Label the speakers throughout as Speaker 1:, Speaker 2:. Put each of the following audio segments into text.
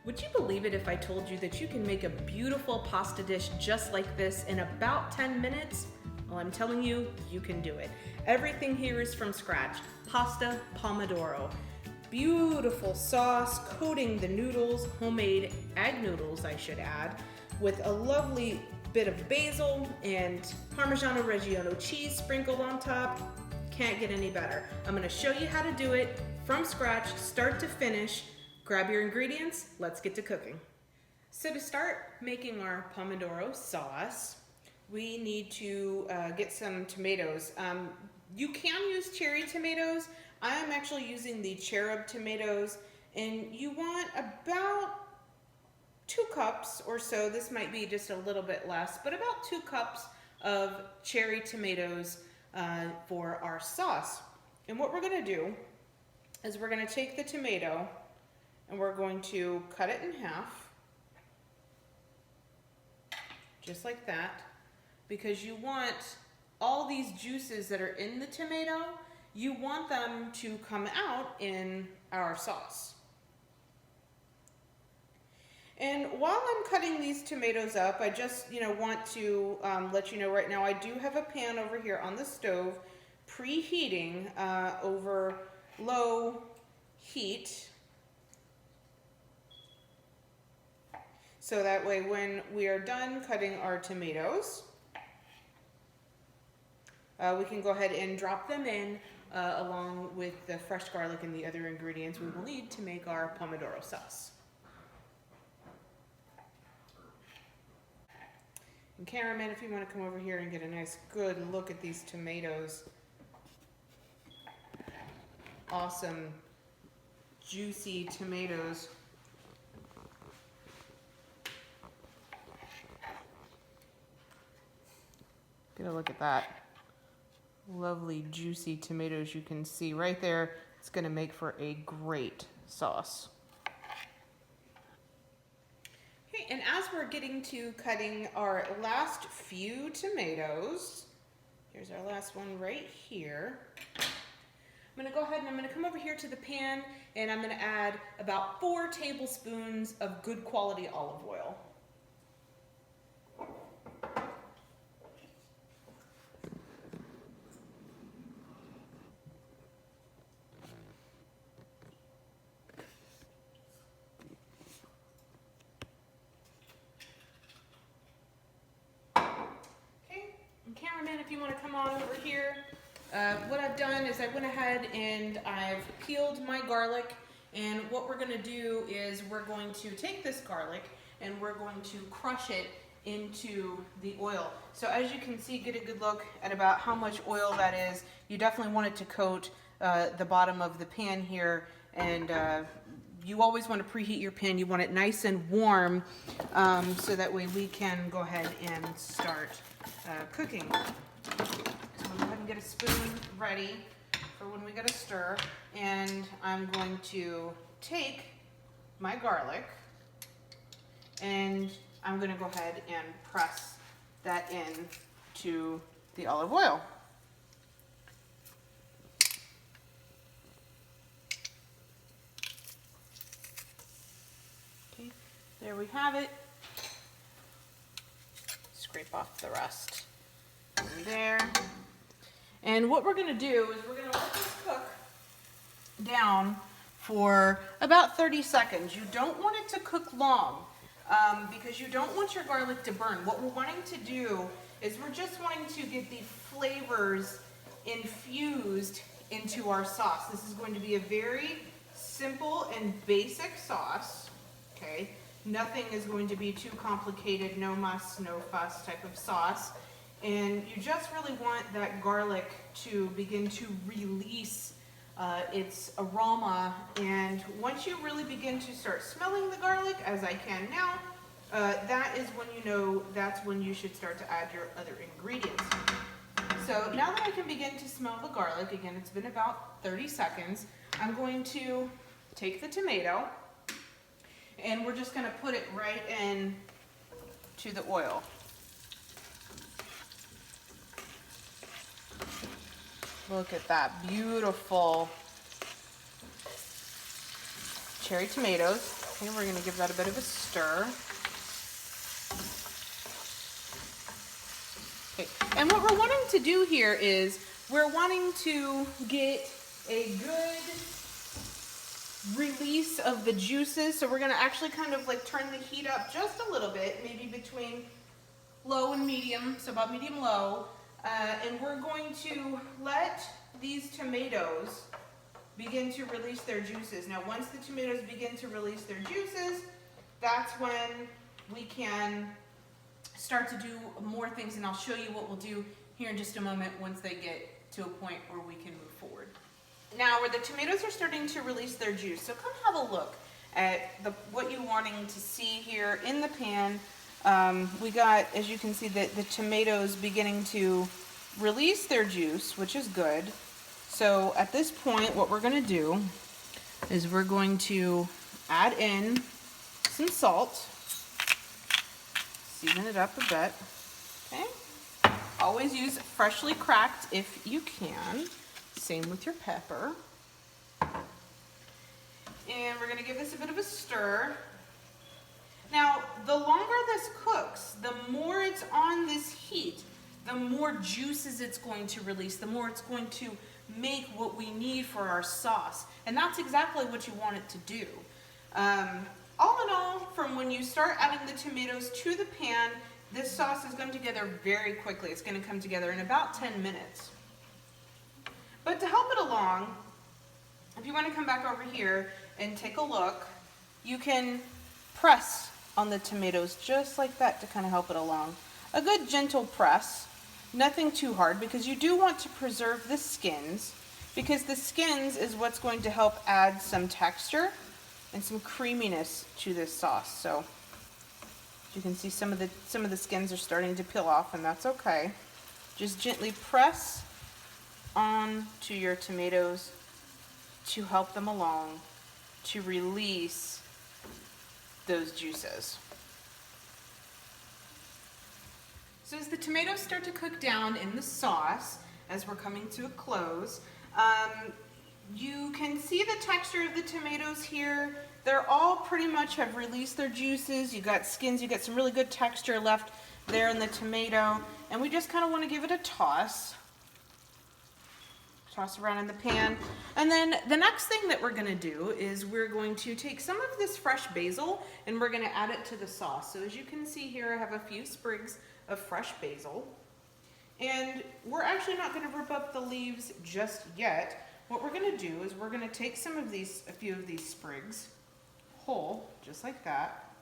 Speaker 1: Would you believe it if I told you that you can make a beautiful pasta dish just like this in about 10 minutes? Well, I'm telling you, you can do it. Everything here is from scratch. Pasta Pomodoro. Beautiful sauce coating the noodles, homemade egg noodles I should add, with a lovely bit of basil and Parmigiano Reggiano cheese sprinkled on top. Can't get any better. I'm gonna show you how to do it from scratch, start to finish. Grab your ingredients, let's get to cooking. So to start making our Pomodoro sauce, we need to get some tomatoes. You can use cherry tomatoes. I am actually using the cherub tomatoes, and you want about 2 cups or so. This might be just a little bit less, but about 2 cups of cherry tomatoes for our sauce. And what we're gonna do is we're gonna take the tomato and we're going to cut it in half, just like that, because you want all these juices that are in the tomato, you want them to come out in our sauce. And while I'm cutting these tomatoes up, I just want to let you know right now I do have a pan over here on the stove preheating over low heat. So that way when we are done cutting our tomatoes, we can go ahead and drop them in along with the fresh garlic and the other ingredients we will need to make our Pomodoro sauce. And cameraman, if you want to come over here and get a nice good look at these tomatoes. Awesome, juicy tomatoes. Get a look at that. Lovely, juicy tomatoes you can see right there. It's going to make for a great sauce. Okay, and as we're getting to cutting our last few tomatoes, here's our last one right here. I'm going to go ahead and I'm going to come over here to the pan and I'm going to add about 4 tablespoons of good quality olive oil. Cameraman, if you want to come on over here. What I've done is I went ahead and I've peeled my garlic, and what we're going to do is we're going to take this garlic and we're going to crush it into the oil. So as you can see, get a good look at about how much oil that is. You definitely want it to coat the bottom of the pan here, and you always want to preheat your pan. You want it nice and warm so that way we can go ahead and start cooking. So I'm going to go ahead and get a spoon ready for when we get a stir, and I'm going to take my garlic and I'm going to go ahead and press that in to the olive oil. Okay, there we have it. Scrape off the rest in there. And what we're going to do is we're going to let this cook down for about 30 seconds. You don't want it to cook long because you don't want your garlic to burn. What we're wanting to do is we're just wanting to get the flavors infused into our sauce. This is going to be a very simple and basic sauce, okay? Nothing is going to be too complicated, no muss, no fuss type of sauce. And you just really want that garlic to begin to release its aroma. And once you really begin to start smelling the garlic, as I can now, that is when you know that's when you should start to add your other ingredients. So now that I can begin to smell the garlic, again, it's been about 30 seconds, I'm going to take the tomato and we're just going to put it right in to the oil. Look at that beautiful cherry tomatoes. Okay, we're gonna give that a bit of a stir. Okay, and what we're wanting to do here is we're wanting to get a good release of the juices. So we're gonna actually kind of like turn the heat up just a little bit, maybe between low and medium, so about medium-low. And we're going to let these tomatoes begin to release their juices. Now, once the tomatoes begin to release their juices, that's when we can start to do more things, and I'll show you what we'll do here in just a moment once they get to a point where we can move forward. Now, where the tomatoes are starting to release their juice, so come have a look at what you're wanting to see here in the pan. We got, as you can see, the tomatoes beginning to release their juice, which is good. So at this point, what we're going to do is we're going to add in some salt, season it up a bit, okay? Always use freshly cracked if you can. Same with your pepper. And we're going to give this a bit of a stir. Now, the longer this cooks, the more it's on this heat, the more juices it's going to release, the more it's going to make what we need for our sauce. And that's exactly what you want it to do. All in all, from when you start adding the tomatoes to the pan, this sauce is going together very quickly. It's going to come together in about 10 minutes. But to help it along, if you want to come back over here and take a look, you can press on the tomatoes just like that to kind of help it along. A good gentle press, nothing too hard, because you do want to preserve the skins, because the skins is what's going to help add some texture and some creaminess to this sauce. So you can see some of the skins are starting to peel off, and that's okay. Just gently press on to your tomatoes to help them along, to release those juices. So as the tomatoes start to cook down in the sauce, as we're coming to a close, you can see the texture of the tomatoes here. They're all pretty much have released their juices. You got skins, you got some really good texture left there in the tomato, and we just kind of want to give it a toss. Toss around in the pan. And then the next thing that we're going to do is we're going to take some of this fresh basil and we're going to add it to the sauce. So as you can see here, I have a few sprigs of fresh basil. And we're actually not going to rip up the leaves just yet. What we're going to do is we're going to take a few of these sprigs whole, just like that.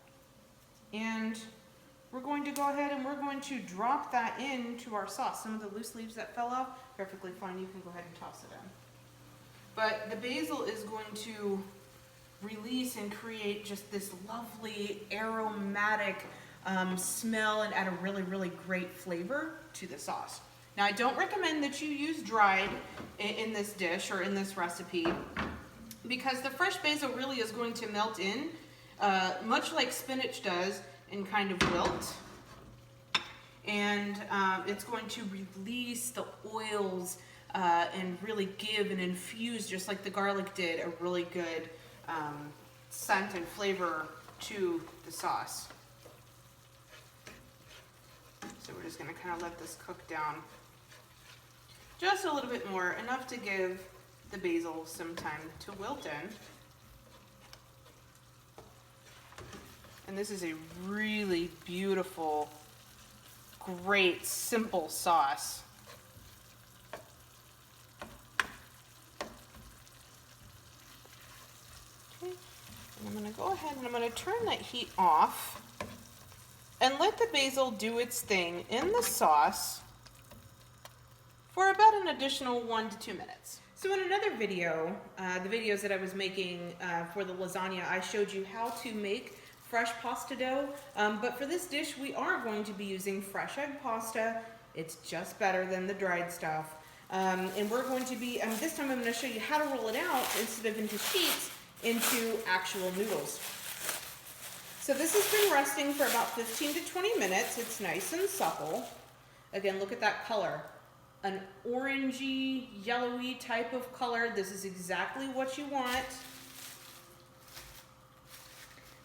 Speaker 1: And we're going to go ahead and we're going to drop that into our sauce. Some of the loose leaves that fell off, perfectly fine. You can go ahead and toss it in. But the basil is going to release and create just this lovely aromatic smell and add a really, really great flavor to the sauce. Now, I don't recommend that you use dried in this dish or in this recipe, because the fresh basil really is going to melt in, much like spinach does, and kind of wilt. And it's going to release the oils and really give and infuse, just like the garlic did, a really good scent and flavor to the sauce. So we're just going to kind of let this cook down just a little bit more, enough to give the basil some time to wilt in. And this is a really beautiful, great, simple sauce. Okay, and I'm going to go ahead and I'm going to turn that heat off and let the basil do its thing in the sauce for about an additional 1 to 2 minutes. So in another video, the videos that I was making for the lasagna, I showed you how to make fresh pasta dough, but for this dish we are going to be using fresh egg pasta. It's just better than the dried stuff. And we're going to be, this time I'm going to show you how to roll it out instead of into sheets, into actual noodles. So this has been resting for about 15 to 20 minutes. It's nice and supple. Again, look at that color. An orangey, yellowy type of color. This is exactly what you want.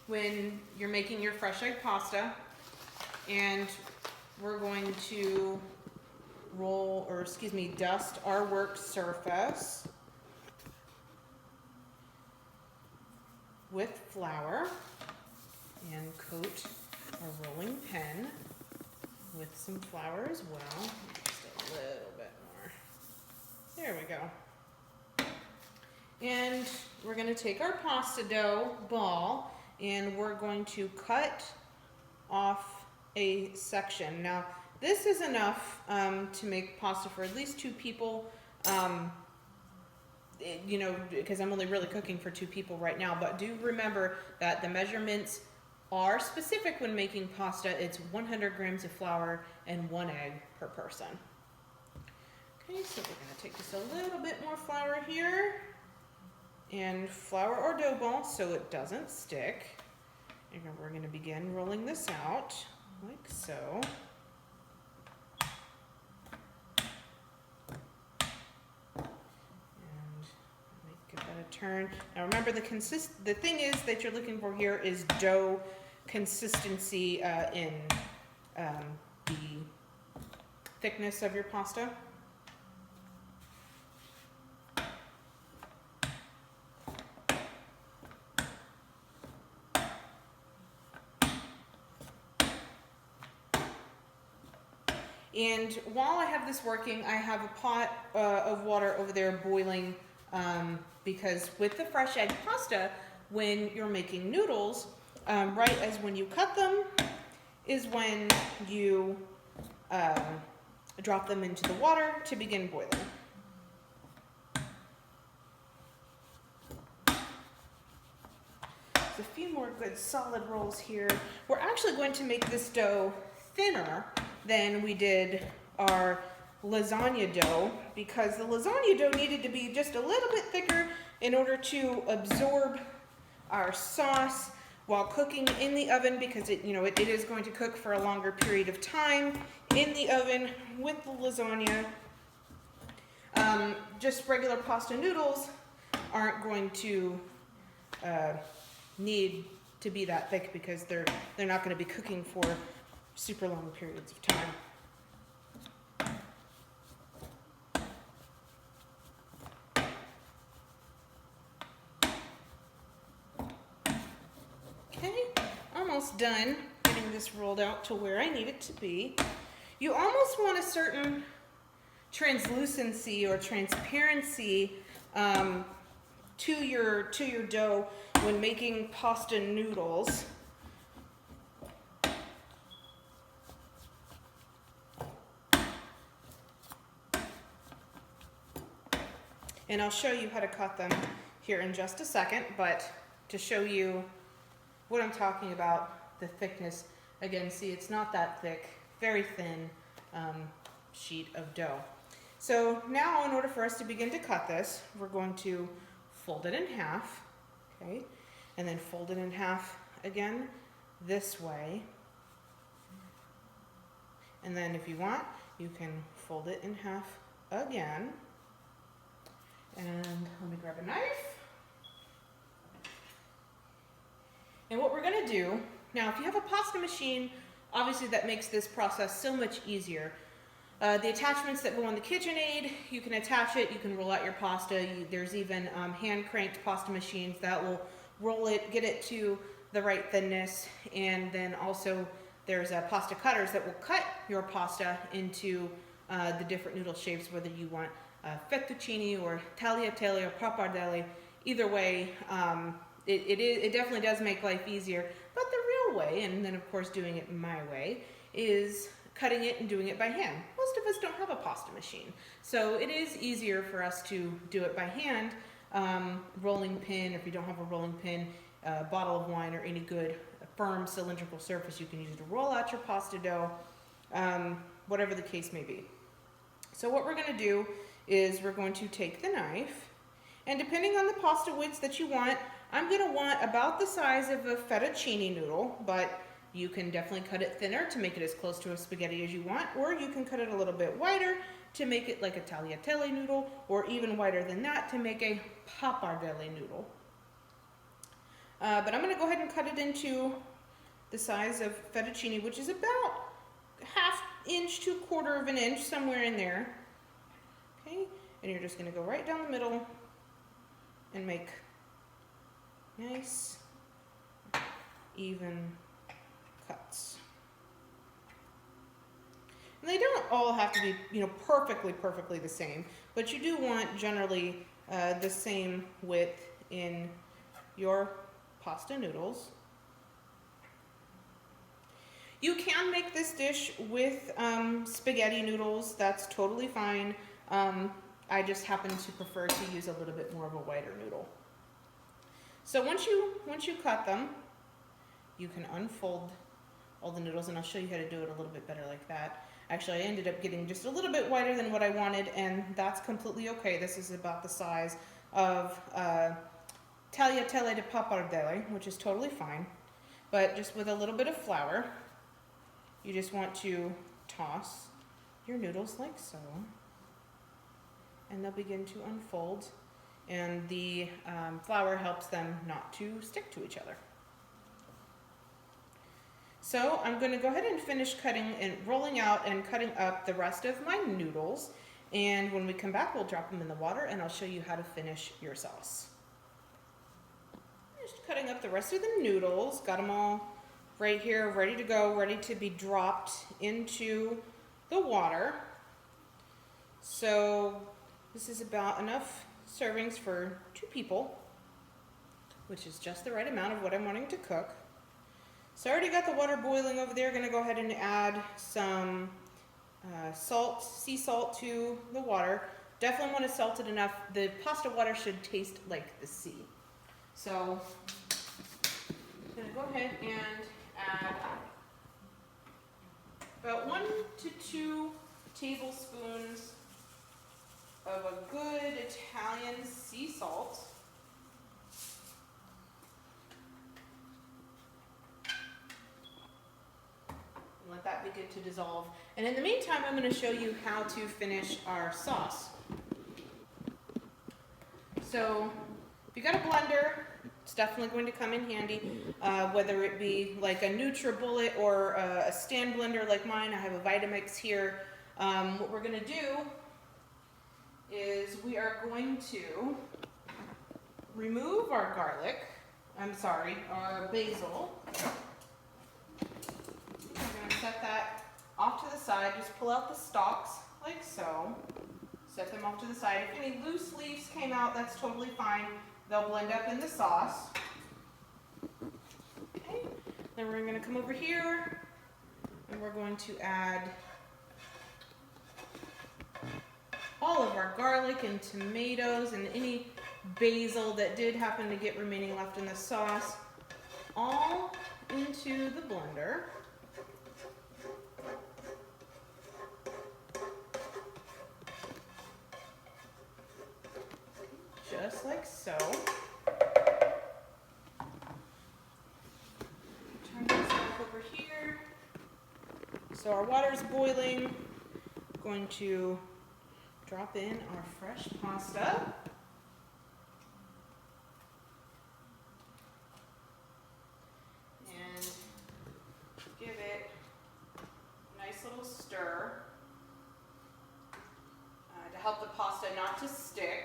Speaker 1: when you're making your fresh egg pasta, and we're going to dust our work surface with flour and coat our rolling pin with some flour as well. Just a little bit more. There we go. And we're going to take our pasta dough ball and we're going to cut off a section. Now, this is enough to make pasta for at least 2 people. You know, because I'm only really cooking for 2 people right now, but do remember that the measurements are specific when making pasta. It's 100 grams of flour and 1 egg per person. Okay, so we're going to take just a little bit more flour here and flour our dough ball so it doesn't stick. And we're going to begin rolling this out like so. Give that a turn. Now remember, the thing is that you're looking for here is dough consistency in the thickness of your pasta. And while I have this working, I have a pot of water over there boiling. Because with the fresh egg pasta, when you're making noodles, right as when you cut them is when you drop them into the water to begin boiling. There's a few more good solid rolls here. We're actually going to make this dough thinner than we did our lasagna dough, because the lasagna dough needed to be just a little bit thicker in order to absorb our sauce while cooking in the oven, because it is going to cook for a longer period of time in the oven. With the lasagna, just regular pasta noodles aren't going to need to be that thick because they're not going to be cooking for super long periods of time. Almost done getting this rolled out to where I need it to be. You almost want a certain translucency or transparency to your dough when making pasta noodles. And I'll show you how to cut them here in just a second, but to show you what I'm talking about, the thickness, again, see, it's not that thick, very thin sheet of dough. So now, in order for us to begin to cut this, we're going to fold it in half, okay, and then fold it in half again this way. And then if you want, you can fold it in half again. And let me grab a knife. And what we're going to do, now if you have a pasta machine, obviously that makes this process so much easier. The attachments that go on the KitchenAid, you can attach it, you can roll out your pasta. There's even hand-cranked pasta machines that will roll it, get it to the right thinness, and then also there's pasta cutters that will cut your pasta into the different noodle shapes, whether you want fettuccine or tagliatelle or pappardelle. Either way, it definitely does make life easier, but the real way, and then of course doing it my way, is cutting it and doing it by hand. Most of us don't have a pasta machine, so it is easier for us to do it by hand. Rolling pin, if you don't have a rolling pin, bottle of wine, or any good firm cylindrical surface you can use to roll out your pasta dough, whatever the case may be. So what we're going to do is we're going to take the knife, and depending on the pasta widths that you want, I'm going to want about the size of a fettuccine noodle, but you can definitely cut it thinner to make it as close to a spaghetti as you want, or you can cut it a little bit wider to make it like a tagliatelle noodle, or even wider than that to make a pappardelle noodle. But I'm gonna go ahead and cut it into the size of fettuccine, which is about 1/2 inch to 1/4 of an inch, somewhere in there. Okay, and you're just gonna go right down the middle and make nice, even cuts. And they don't all have to be, perfectly the same, but you do want generally the same width in your pasta noodles. You can make this dish with spaghetti noodles. That's totally fine. I just happen to prefer to use a little bit more of a whiter noodle. So once you cut them, you can unfold all the noodles, and I'll show you how to do it a little bit better like that. Actually, I ended up getting just a little bit wider than what I wanted, and that's completely okay. This is about the size of tagliatelle de pappardelle, which is totally fine. But just with a little bit of flour, you just want to toss your noodles like so, and they'll begin to unfold, and the flour helps them not to stick to each other. So I'm going to go ahead and finish cutting and rolling out and cutting up the rest of my noodles, and when we come back we'll drop them in the water and I'll show you how to finish your sauce. Just cutting up the rest of the noodles, got them all right here, ready to go, ready to be dropped into the water. So this is about enough servings for 2 people, which is just the right amount of what I'm wanting to cook. So I already got the water boiling over there. Gonna go ahead and add some salt, sea salt to the water. Definitely want to salt it enough. The pasta water should taste like the sea. So I'm gonna go ahead and add about 1 to 2 tablespoons of a good Italian sea salt. And let that begin to dissolve. And in the meantime, I'm going to show you how to finish our sauce. So if you got a blender, it's definitely going to come in handy, whether it be like a NutriBullet or a stand blender like mine. I have a Vitamix here. What we're going to do is we are going to remove our our basil. We're going to set that off to the side. Just pull out the stalks like so. Set them off to the side. If any loose leaves came out, that's totally fine. They'll blend up in the sauce. Okay. Then we're going to come over here and we're going to add all of our garlic and tomatoes and any basil that did happen to get remaining left in the sauce, all into the blender. Just like so. Turn this back over here. So our water's boiling. I'm going to drop in our fresh pasta. And give it a nice little stir to help the pasta not to stick.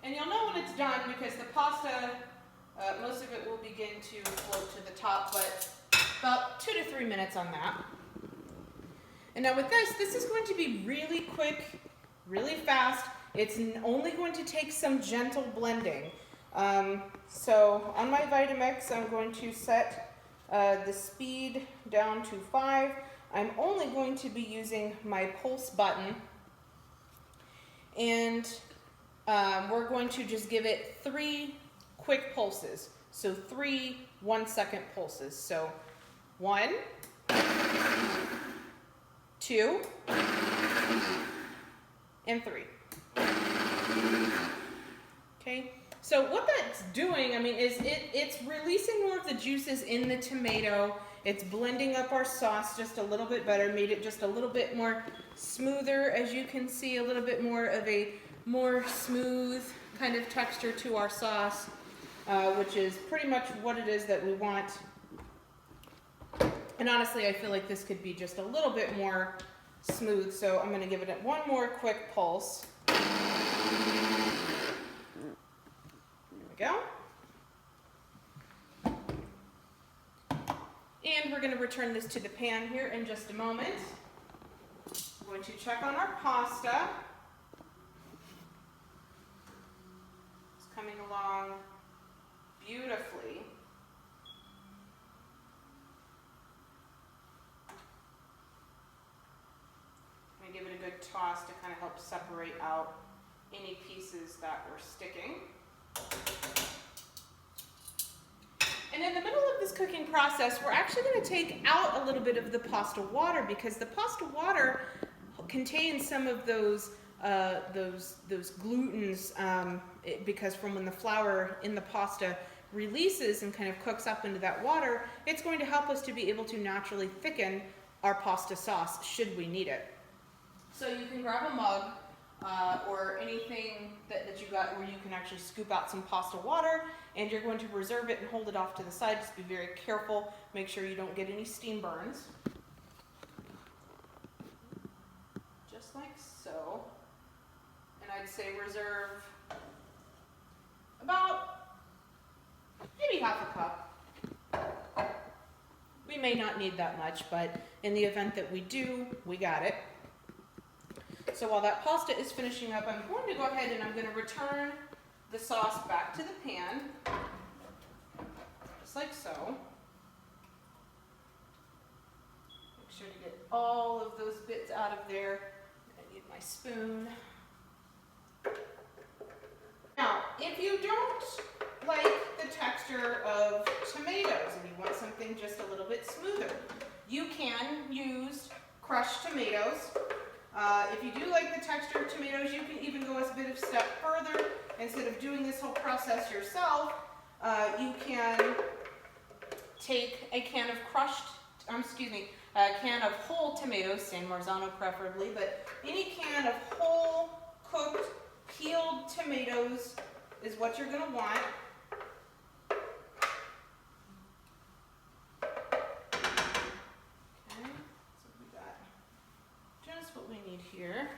Speaker 1: And you'll know when it's done because the pasta, most of it will begin to float to the top, but about 2 to 3 minutes on that. And now with this is going to be really quick, really fast. It's only going to take some gentle blending. So on my Vitamix, I'm going to set the speed down to 5. I'm only going to be using my pulse button. And we're going to just give it 3 quick pulses. So 3 1-second pulses. So 1, 2, and 3. Okay, so what that's doing, is it's releasing more of the juices in the tomato. It's blending up our sauce just a little bit better, made it just a little bit more smoother, as you can see, a little bit more of a more smooth kind of texture to our sauce, which is pretty much what it is that we want. And honestly, I feel like this could be just a little bit more smooth, so I'm going to give it one more quick pulse. There we go. And we're going to return this to the pan here in just a moment. I'm going to check on our pasta. It's coming along beautifully. I'm going to give it a good toss to kind of help separate out any pieces that were sticking. And in the middle of this cooking process, we're actually going to take out a little bit of the pasta water, because the pasta water contains some of those glutens, because from when the flour in the pasta releases and kind of cooks up into that water, it's going to help us to be able to naturally thicken our pasta sauce should we need it. So you can grab a mug or anything that you got where you can actually scoop out some pasta water, and you're going to reserve it and hold it off to the side. Just be very careful. Make sure you don't get any steam burns. Just like so. And I'd say reserve about maybe half a cup. We may not need that much, but in the event that we do, we got it. So while that pasta is finishing up, I'm going to go ahead and I'm going to return the sauce back to the pan, just like so. Make sure to get all of those bits out of there. I need my spoon. Now, if you don't like the texture of tomatoes and you want something just a little bit smoother, you can use crushed tomatoes. If you do like the texture of tomatoes, you can even go a bit of step further. Instead of doing this whole process yourself, you can take a can of a can of whole tomatoes, San Marzano preferably, but any can of whole, cooked, peeled tomatoes is what you're going to want. What we need here.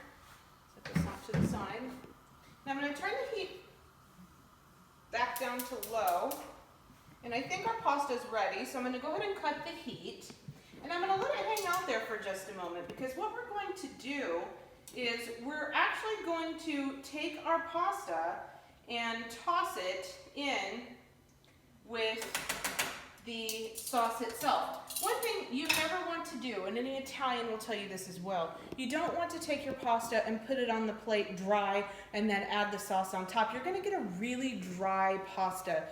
Speaker 1: Set this off to the side. Now I'm going to turn the heat back down to low, and I think our pasta is ready, so I'm going to go ahead and cut the heat, and I'm going to let it hang out there for just a moment, because what we're going to do is we're actually going to take our pasta and toss it in with the sauce itself. One thing you never want to do, and any Italian will tell you this as well, you don't want to take your pasta and put it on the plate dry and then add the sauce on top. You're going to get a really dry pasta,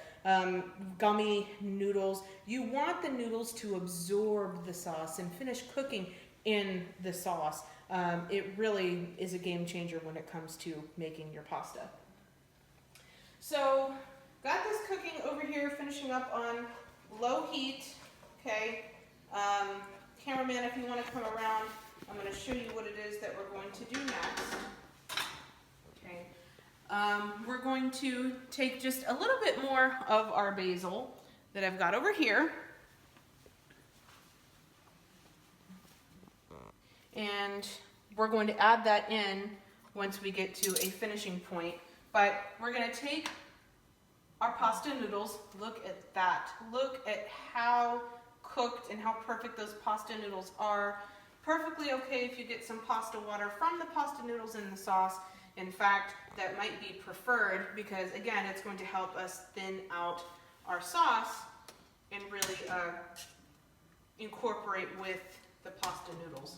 Speaker 1: gummy noodles. You want the noodles to absorb the sauce and finish cooking in the sauce. It really is a game changer when it comes to making your pasta. So, got this cooking over here, finishing up on low heat. Okay, cameraman, if you want to come around, I'm going to show you what it is that we're going to do next. Okay, we're going to take just a little bit more of our basil that I've got over here, and we're going to add that in once we get to a finishing point. But we're going to take our pasta noodles. Look at that. Look at how cooked and how perfect those pasta noodles are. Perfectly okay if you get some pasta water from the pasta noodles in the sauce. In fact, that might be preferred, because again, it's going to help us thin out our sauce and really incorporate with the pasta noodles.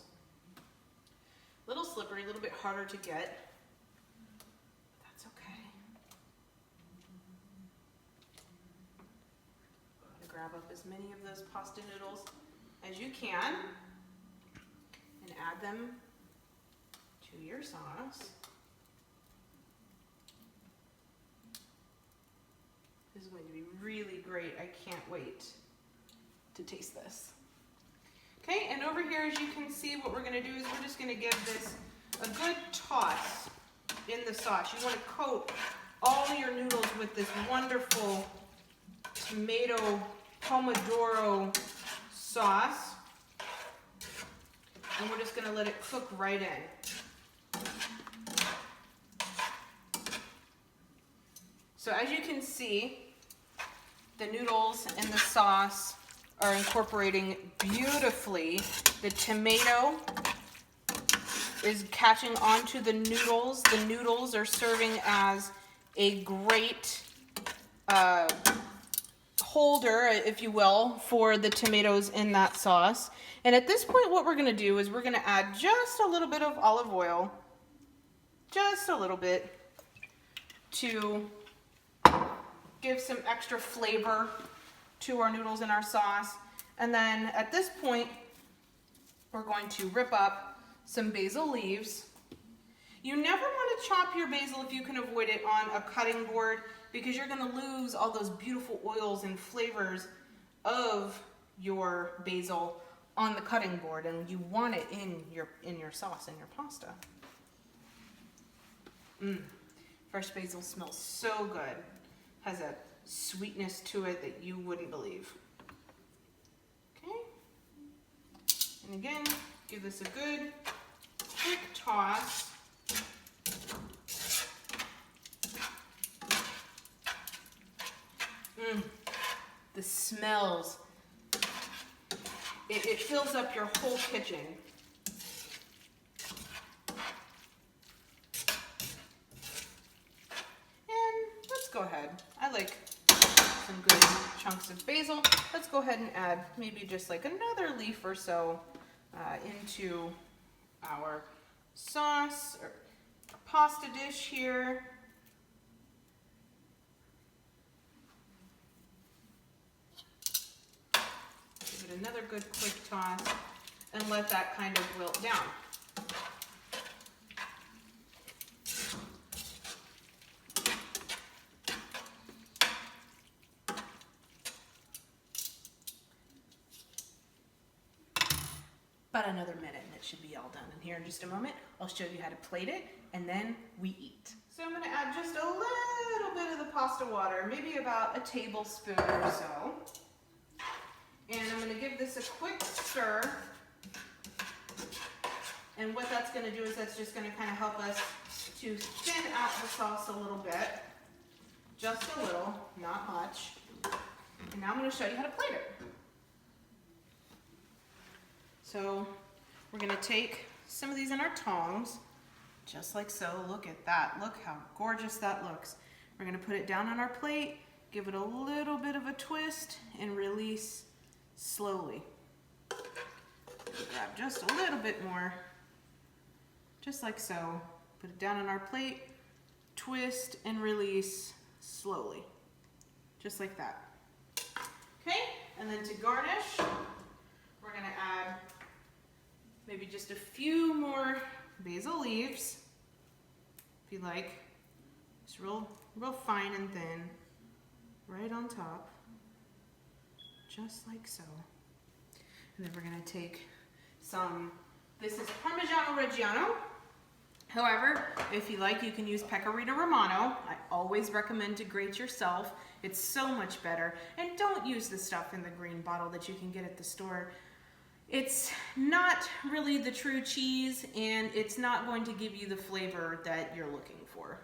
Speaker 1: A little slippery, a little bit harder to get. Grab up as many of those pasta noodles as you can and add them to your sauce. This is going to be really great. I can't wait to taste this. Okay, and over here, as you can see, what we're going to do is we're just going to give this a good toss in the sauce. You want to coat all your noodles with this wonderful tomato Pomodoro sauce. And we're just gonna let it cook right in. So as you can see, the noodles and the sauce are incorporating beautifully. The tomato is catching onto the noodles. The noodles are serving as a great holder, if you will, for the tomatoes in that sauce. And at this point, what we're gonna do is we're gonna add just a little bit of olive oil, just a little bit, to give some extra flavor to our noodles and our sauce. And then at this point, we're going to rip up some basil leaves. You never want to chop your basil if you can avoid it on a cutting board, because you're going to lose all those beautiful oils and flavors of your basil on the cutting board, and you want it in your sauce and your pasta. Fresh basil smells so good. Has a sweetness to it that you wouldn't believe. Okay. And again, give this a good quick toss. The smells. It fills up your whole kitchen. And let's go ahead. I like some good chunks of basil. Let's go ahead and add maybe just like another leaf or so into our sauce or pasta dish here. Give it another good quick toss and let that kind of wilt down. About another minute and it should be all done. And here in just a moment, I'll show you how to plate it and then we eat. So I'm gonna add just a little bit of the pasta water, maybe about a tablespoon or so. And I'm gonna give this a quick stir. And what that's gonna do is that's just gonna kind of help us to thin out the sauce a little bit. Just a little, not much. And now I'm gonna show you how to plate it. So we're gonna take some of these in our tongs, just like so. Look at that, look how gorgeous that looks. We're gonna put it down on our plate, give it a little bit of a twist, and release slowly. Grab just a little bit more, just like so. Put it down on our plate, twist, and release slowly, just like that. Okay, and then to garnish, we're gonna add maybe just a few more basil leaves, if you like. Just real fine and thin, right on top, just like so. And then we're gonna take some, this is Parmigiano Reggiano. However, if you like, you can use Pecorino Romano. I always recommend to grate yourself. It's so much better. And don't use the stuff in the green bottle that you can get at the store. It's not really the true cheese, and it's not going to give you the flavor that you're looking for.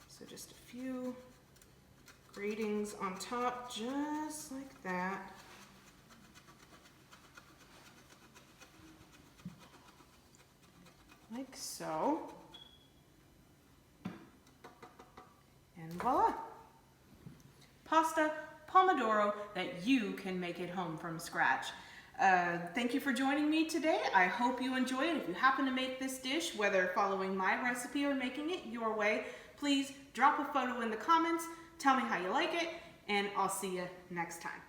Speaker 1: So just a few gratings on top, just like that. Like so. And voila. Pasta Pomodoro that you can make at home from scratch. Thank you for joining me today. I hope you enjoy it. If you happen to make this dish, whether following my recipe or making it your way, please drop a photo in the comments, tell me how you like it, and I'll see you next time.